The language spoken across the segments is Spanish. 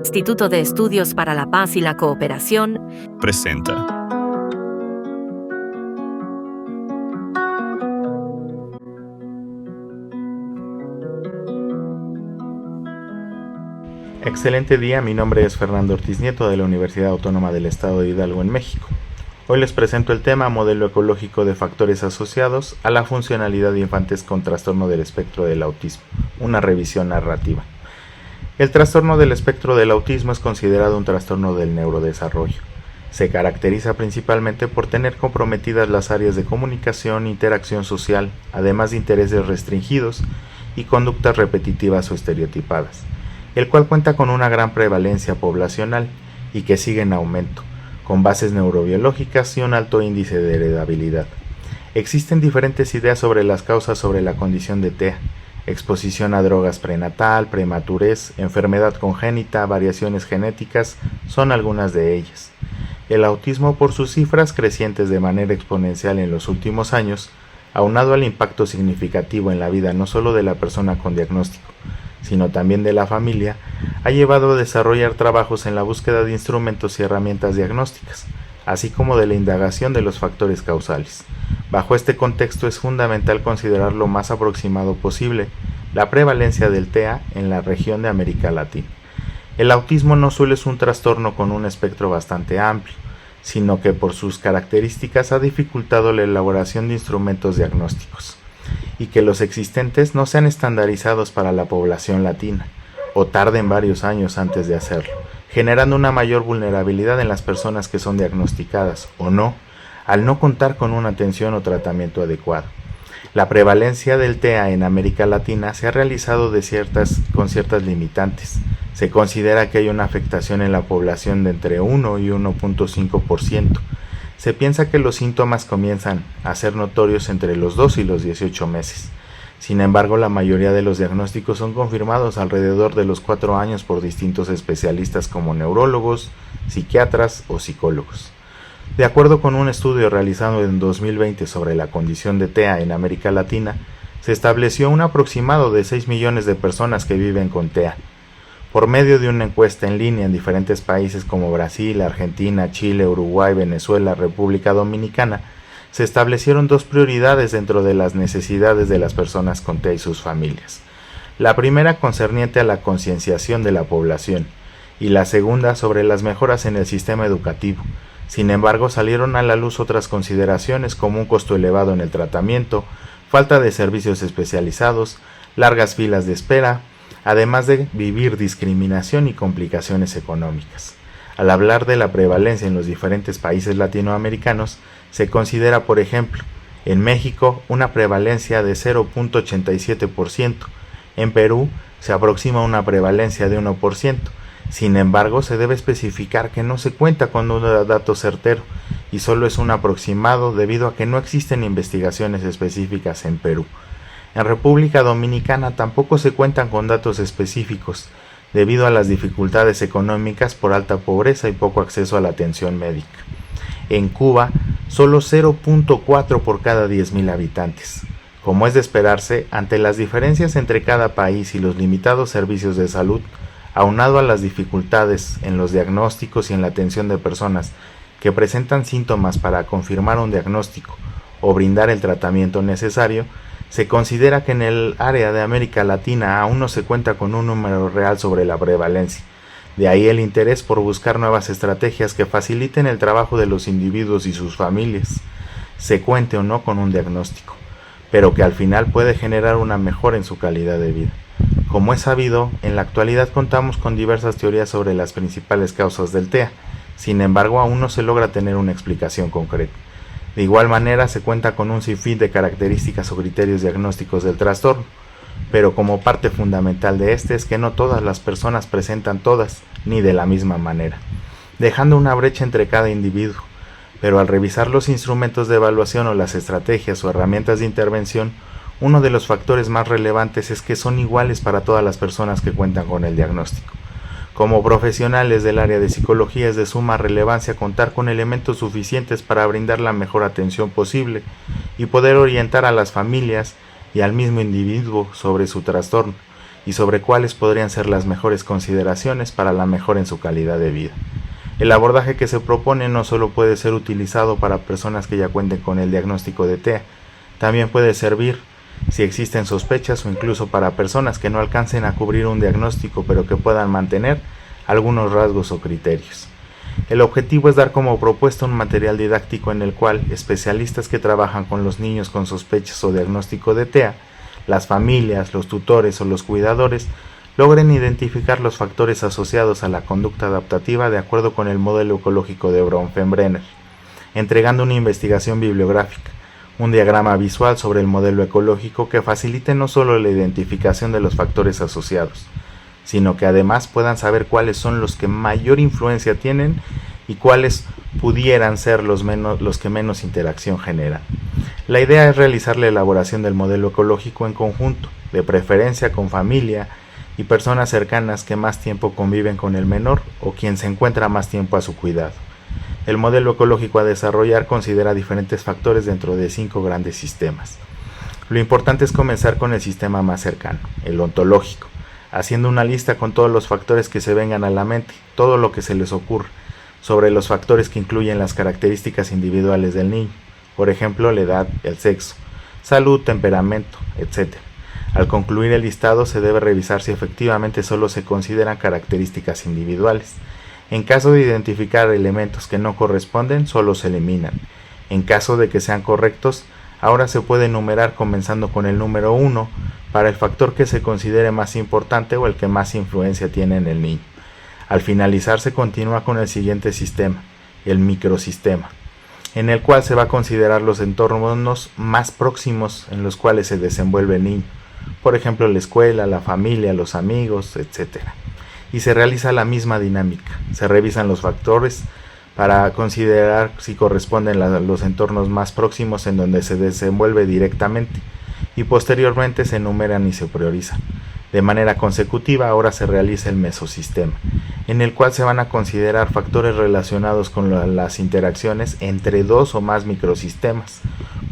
Instituto de Estudios para la Paz y la Cooperación presenta. Excelente día, mi nombre es Fernando Ortiz Nieto de la Universidad Autónoma del Estado de Hidalgo en México. Hoy les presento el tema Modelo ecológico de factores asociados a la funcionalidad de infantes con trastorno del espectro del autismo, una revisión narrativa. El trastorno del espectro del autismo es considerado un trastorno del neurodesarrollo. Se caracteriza principalmente por tener comprometidas las áreas de comunicación e interacción social, además de intereses restringidos y conductas repetitivas o estereotipadas, el cual cuenta con una gran prevalencia poblacional y que sigue en aumento, con bases neurobiológicas y un alto índice de heredabilidad. Existen diferentes ideas sobre las causas sobre la condición de TEA: exposición a drogas prenatal, prematurez, enfermedad congénita, variaciones genéticas, son algunas de ellas. El autismo, por sus cifras crecientes de manera exponencial en los últimos años, aunado al impacto significativo en la vida no solo de la persona con diagnóstico, sino también de la familia, ha llevado a desarrollar trabajos en la búsqueda de instrumentos y herramientas diagnósticas, así como de la indagación de los factores causales. Bajo este contexto es fundamental considerar lo más aproximado posible la prevalencia del TEA en la región de América Latina. El autismo no solo es un trastorno con un espectro bastante amplio, sino que por sus características ha dificultado la elaboración de instrumentos diagnósticos, y que los existentes no sean estandarizados para la población latina, o tarden varios años antes de hacerlo, generando una mayor vulnerabilidad en las personas que son diagnosticadas o no, al no contar con una atención o tratamiento adecuado. La prevalencia del TEA en América Latina se ha realizado con ciertas limitantes. Se considera que hay una afectación en la población de entre 1 y 1.5%. Se piensa que los síntomas comienzan a ser notorios entre los 2 y los 18 meses. Sin embargo, la mayoría de los diagnósticos son confirmados alrededor de los 4 años por distintos especialistas como neurólogos, psiquiatras o psicólogos. De acuerdo con un estudio realizado en 2020 sobre la condición de TEA en América Latina, se estableció un aproximado de 6 millones de personas que viven con TEA. Por medio de una encuesta en línea en diferentes países como Brasil, Argentina, Chile, Uruguay, Venezuela, República Dominicana, se establecieron 2 prioridades dentro de las necesidades de las personas con TEA y sus familias. La primera concerniente a la concienciación de la población y la segunda sobre las mejoras en el sistema educativo. Sin embargo, salieron a la luz otras consideraciones como un costo elevado en el tratamiento, falta de servicios especializados, largas filas de espera, además de vivir discriminación y complicaciones económicas. Al hablar de la prevalencia en los diferentes países latinoamericanos, se considera, por ejemplo, en México una prevalencia de 0.87%, en Perú se aproxima una prevalencia de 1%, sin embargo se debe especificar que no se cuenta con un dato certero y solo es un aproximado debido a que no existen investigaciones específicas en Perú. En República Dominicana tampoco se cuentan con datos específicos, debido a las dificultades económicas por alta pobreza y poco acceso a la atención médica. En Cuba, solo 0.4 por cada 10.000 habitantes. Como es de esperarse, ante las diferencias entre cada país y los limitados servicios de salud, aunado a las dificultades en los diagnósticos y en la atención de personas que presentan síntomas para confirmar un diagnóstico o brindar el tratamiento necesario, se considera que en el área de América Latina aún no se cuenta con un número real sobre la prevalencia. De ahí el interés por buscar nuevas estrategias que faciliten el trabajo de los individuos y sus familias, se cuente o no con un diagnóstico, pero que al final puede generar una mejora en su calidad de vida. Como es sabido, en la actualidad contamos con diversas teorías sobre las principales causas del TEA, sin embargo aún no se logra tener una explicación concreta. De igual manera se cuenta con un sinfín de características o criterios diagnósticos del trastorno, pero como parte fundamental de este es que no todas las personas presentan todas, ni de la misma manera, dejando una brecha entre cada individuo, pero al revisar los instrumentos de evaluación o las estrategias o herramientas de intervención, uno de los factores más relevantes es que son iguales para todas las personas que cuentan con el diagnóstico. Como profesionales del área de psicología es de suma relevancia contar con elementos suficientes para brindar la mejor atención posible y poder orientar a las familias y al mismo individuo sobre su trastorno y sobre cuáles podrían ser las mejores consideraciones para la mejora en su calidad de vida. El abordaje que se propone no solo puede ser utilizado para personas que ya cuenten con el diagnóstico de TEA, también puede servir si existen sospechas o incluso para personas que no alcancen a cubrir un diagnóstico pero que puedan mantener algunos rasgos o criterios. El objetivo es dar como propuesta un material didáctico en el cual especialistas que trabajan con los niños con sospechas o diagnóstico de TEA, las familias, los tutores o los cuidadores logren identificar los factores asociados a la conducta adaptativa de acuerdo con el modelo ecológico de Bronfenbrenner, entregando una investigación bibliográfica, un diagrama visual sobre el modelo ecológico que facilite no solo la identificación de los factores asociados, sino que además puedan saber cuáles son los que mayor influencia tienen y cuáles pudieran ser los que menos interacción generan. La idea es realizar la elaboración del modelo ecológico en conjunto, de preferencia con familia y personas cercanas que más tiempo conviven con el menor o quien se encuentra más tiempo a su cuidado. El modelo ecológico a desarrollar considera diferentes factores dentro de 5 grandes sistemas. Lo importante es comenzar con el sistema más cercano, el ontológico, haciendo una lista con todos los factores que se vengan a la mente, todo lo que se les ocurra, sobre los factores que incluyen las características individuales del niño, por ejemplo, la edad, el sexo, salud, temperamento, etc. Al concluir el listado se debe revisar si efectivamente solo se consideran características individuales. En caso de identificar elementos que no corresponden, solo se eliminan. En caso de que sean correctos, ahora se puede enumerar comenzando con el número 1 para el factor que se considere más importante o el que más influencia tiene en el niño. Al finalizar se continúa con el siguiente sistema, el microsistema, en el cual se va a considerar los entornos más próximos en los cuales se desenvuelve el niño, por ejemplo la escuela, la familia, los amigos, etc. Y se realiza la misma dinámica, se revisan los factores para considerar si corresponden a los entornos más próximos en donde se desenvuelve directamente y posteriormente se enumeran y se priorizan. De manera consecutiva ahora se realiza el mesosistema, en el cual se van a considerar factores relacionados con las interacciones entre 2 o más microsistemas,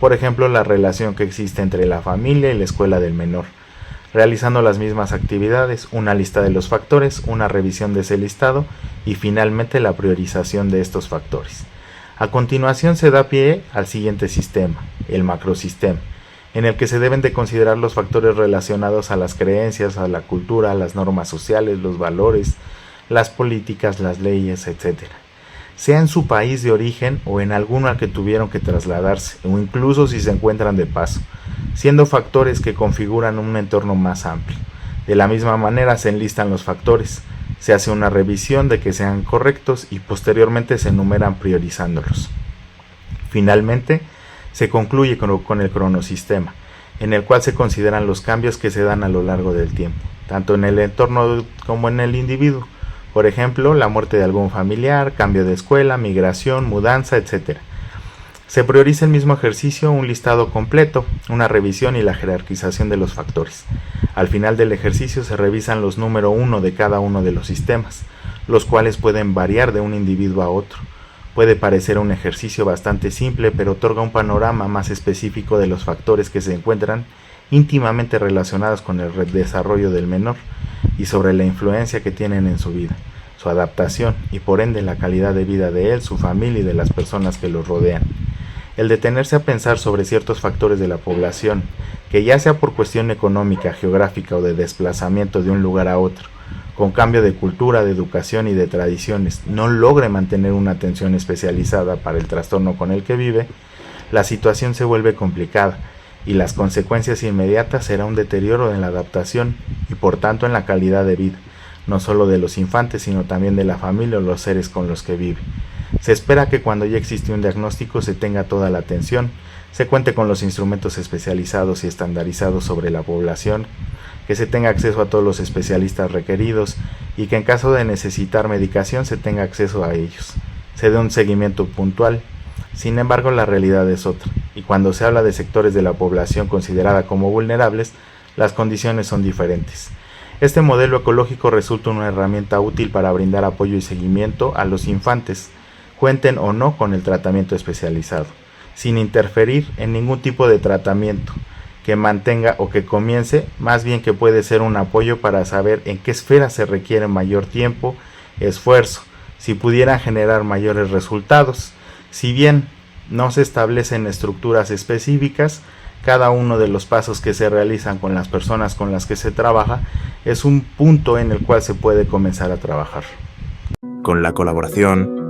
por ejemplo la relación que existe entre la familia y la escuela del menor, realizando las mismas actividades, una lista de los factores, una revisión de ese listado y finalmente la priorización de estos factores. A continuación se da pie al siguiente sistema, el macrosistema, en el que se deben de considerar los factores relacionados a las creencias, a la cultura, a las normas sociales, los valores, las políticas, las leyes, etc. Sea en su país de origen o en alguno al que tuvieron que trasladarse, o incluso si se encuentran de paso, siendo factores que configuran un entorno más amplio. De la misma manera se enlistan los factores, se hace una revisión de que sean correctos y posteriormente se enumeran priorizándolos. Finalmente, se concluye con el cronosistema, en el cual se consideran los cambios que se dan a lo largo del tiempo, tanto en el entorno como en el individuo, por ejemplo, la muerte de algún familiar, cambio de escuela, migración, mudanza, etc. Se prioriza el mismo ejercicio, un listado completo, una revisión y la jerarquización de los factores. Al final del ejercicio se revisan los número 1 de cada uno de los sistemas, los cuales pueden variar de un individuo a otro. Puede parecer un ejercicio bastante simple, pero otorga un panorama más específico de los factores que se encuentran íntimamente relacionados con el desarrollo del menor y sobre la influencia que tienen en su vida, su adaptación y por ende la calidad de vida de él, su familia y de las personas que lo rodean. El detenerse a pensar sobre ciertos factores de la población, que ya sea por cuestión económica, geográfica o de desplazamiento de un lugar a otro, con cambio de cultura, de educación y de tradiciones, no logre mantener una atención especializada para el trastorno con el que vive, la situación se vuelve complicada y las consecuencias inmediatas será un deterioro en la adaptación y por tanto en la calidad de vida, no solo de los infantes sino también de la familia o los seres con los que vive. Se espera que cuando ya existe un diagnóstico se tenga toda la atención, se cuente con los instrumentos especializados y estandarizados sobre la población, que se tenga acceso a todos los especialistas requeridos y que en caso de necesitar medicación se tenga acceso a ellos. Se dé un seguimiento puntual. Sin embargo, la realidad es otra, y cuando se habla de sectores de la población considerada como vulnerables, las condiciones son diferentes. Este modelo ecológico resulta una herramienta útil para brindar apoyo y seguimiento a los infantes, cuenten o no con el tratamiento especializado, sin interferir en ningún tipo de tratamiento, que mantenga o que comience, más bien que puede ser un apoyo para saber en qué esfera se requiere mayor tiempo, esfuerzo, si pudieran generar mayores resultados. Si bien no se establecen estructuras específicas, cada uno de los pasos que se realizan con las personas con las que se trabaja es un punto en el cual se puede comenzar a trabajar. Con la colaboración